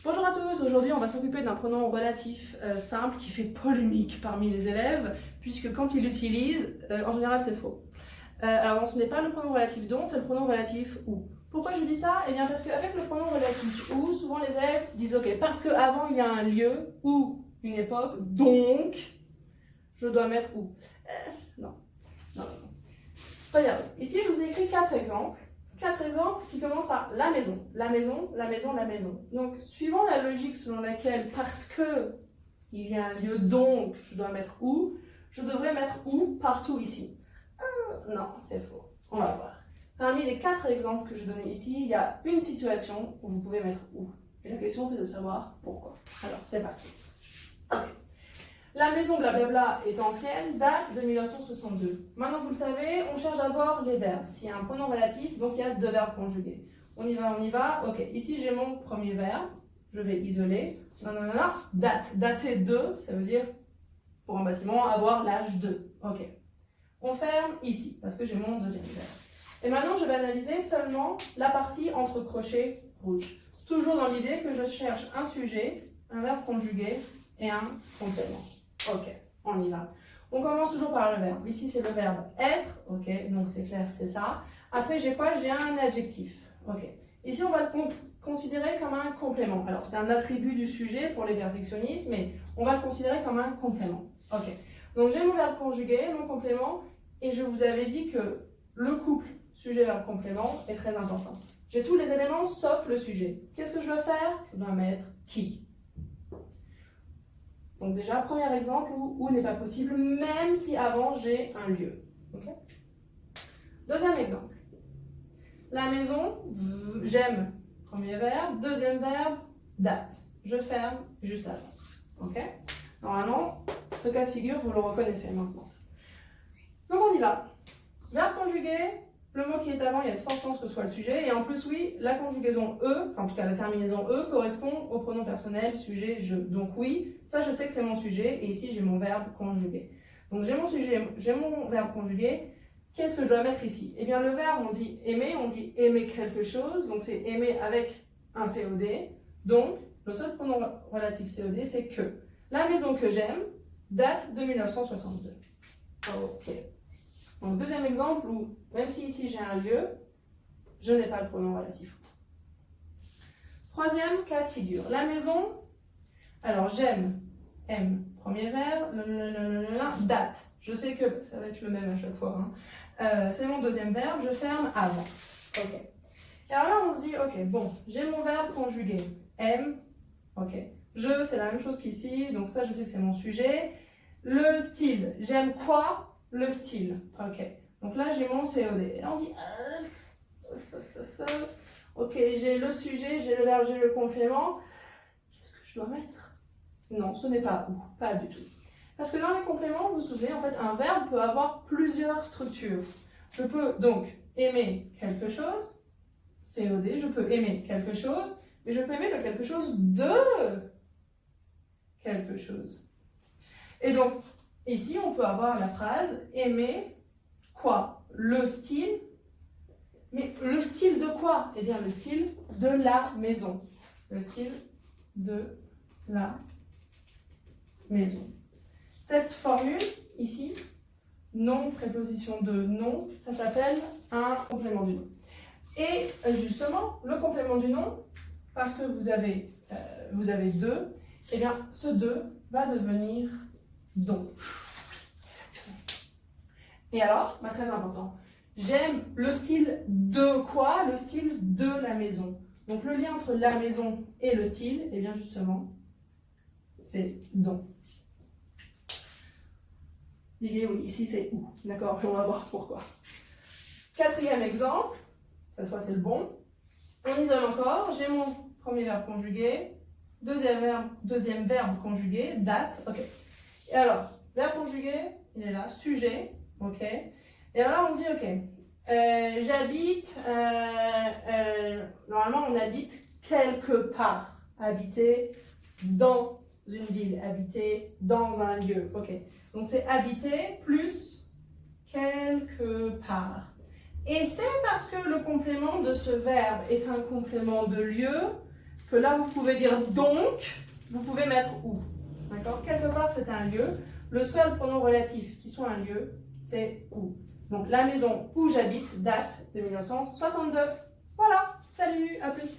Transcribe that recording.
Bonjour à tous, aujourd'hui on va s'occuper d'un pronom relatif simple qui fait polémique parmi les élèves, puisque quand ils l'utilisent, en général c'est faux. Alors non, ce n'est pas le pronom relatif dont, c'est le pronom relatif où. Pourquoi je dis ça? Eh bien parce qu'avec le pronom relatif où, souvent les élèves disent ok, parce qu'avant il y a un lieu ou une époque, donc je dois mettre où. Non, non, non. Regardez, ici je vous ai écrit 4 exemples. 4 exemples qui commencent par la maison, la maison, la maison, la maison. Donc, suivant la logique selon laquelle, parce que il y a un lieu, donc je dois mettre où, je devrais mettre où partout ici. Non, c'est faux. On va voir. Parmi les 4 exemples que je donnais ici, il y a une situation où vous pouvez mettre où. Et la question, c'est de savoir pourquoi. Alors, c'est parti. Ok. La maison blablabla est ancienne, date de 1962. Maintenant, vous le savez, on cherche d'abord les verbes. S'il y a un pronom relatif, donc il y a 2 verbes conjugués. On y va, on y va. Ok, ici j'ai mon premier verbe. Je vais isoler. Non, non, non, non. Date. Dater de, ça veut dire, pour un bâtiment, avoir l'âge de. Ok. On ferme ici, parce que j'ai mon deuxième verbe. Et maintenant, je vais analyser seulement la partie entre crochets rouges. Toujours dans l'idée que je cherche un sujet, un verbe conjugué et un complément. Ok, on y va. On commence toujours par le verbe. Ici, c'est le verbe être. Ok, donc c'est clair, c'est ça. Après, j'ai quoi? J'ai un adjectif. Ok. Ici, on va le considérer comme un complément. Alors, c'est un attribut du sujet pour les perfectionnistes, mais on va le considérer comme un complément. Ok. Donc, j'ai mon verbe conjugué, mon complément, et je vous avais dit que le couple sujet-verbe-complément est très important. J'ai tous les éléments sauf le sujet. Qu'est-ce que je dois faire? Je dois mettre qui. Donc déjà, premier exemple où n'est pas possible, même si avant j'ai un lieu. Okay. Deuxième exemple. La maison, j'aime, premier verbe. Deuxième verbe, date. Je ferme juste avant. Okay. Normalement, ce cas de figure, vous le reconnaissez maintenant. Donc on y va. Verbe conjugué, le mot qui est avant, il y a de fortes chances que ce soit le sujet. Et en plus, oui, la conjugaison E, enfin en tout cas la terminaison E, correspond au pronom personnel, sujet, je. Donc oui, ça je sais que c'est mon sujet. Et ici, j'ai mon verbe conjugué. Donc j'ai mon sujet, j'ai mon verbe conjugué. Qu'est-ce que je dois mettre ici? Eh bien, le verbe, on dit aimer quelque chose. Donc c'est aimer avec un COD. Donc, le seul pronom relatif COD, c'est que. La maison que j'aime date de 1962. Ok. Donc, deuxième exemple où, même si ici j'ai un lieu, je n'ai pas le pronom relatif. Troisième cas de figure. La maison, alors j'aime, aime, premier verbe, date. Je sais que ça va être le même à chaque fois. Hein. C'est mon deuxième verbe, je ferme avant. Ok. Et alors là, on se dit, ok, bon, j'ai mon verbe conjugué. Aime, ok. Je, c'est la même chose qu'ici, donc ça, je sais que c'est mon sujet. Le style, j'aime quoi? Le style, ok. Donc là, j'ai mon COD. Et là, on se dit, ok, j'ai le sujet, j'ai le verbe, j'ai le complément. Qu'est-ce que je dois mettre? Non, ce n'est pas où, pas du tout. Parce que dans les compléments, vous vous souvenez, en fait, un verbe peut avoir plusieurs structures. Je peux donc aimer quelque chose, COD, je peux aimer quelque chose, mais je peux aimer le quelque chose de quelque chose. Et donc, ici, on peut avoir la phrase aimer quoi? Le style. Mais le style de quoi? Eh bien, le style de la maison. Le style de la maison. Cette formule, ici, nom, préposition de nom, ça s'appelle un complément du nom. Et justement, le complément du nom, parce que vous avez deux, eh bien, ce deux va devenir donc. Et alors, très important, j'aime le style de quoi? Le style de la maison. Donc le lien entre la maison et le style, eh bien justement, c'est dont. Dites oui, ici c'est où. D'accord, on va voir pourquoi. Quatrième exemple, cette fois c'est le bon. On isole encore, j'ai mon premier verbe conjugué, deuxième verbe conjugué, date, ok. Et alors, verbe conjugué, il est là, sujet, ok. Et alors là, on dit, ok, j'habite, normalement on habite quelque part, habiter dans une ville, habiter dans un lieu, ok. Donc c'est habiter plus quelque part. Et c'est parce que le complément de ce verbe est un complément de lieu que là vous pouvez dire donc, vous pouvez mettre où. D'accord? Quelque part c'est un lieu. Le seul pronom relatif qui soit un lieu, c'est où. Donc la maison où j'habite date de 1962. Voilà, salut, à plus.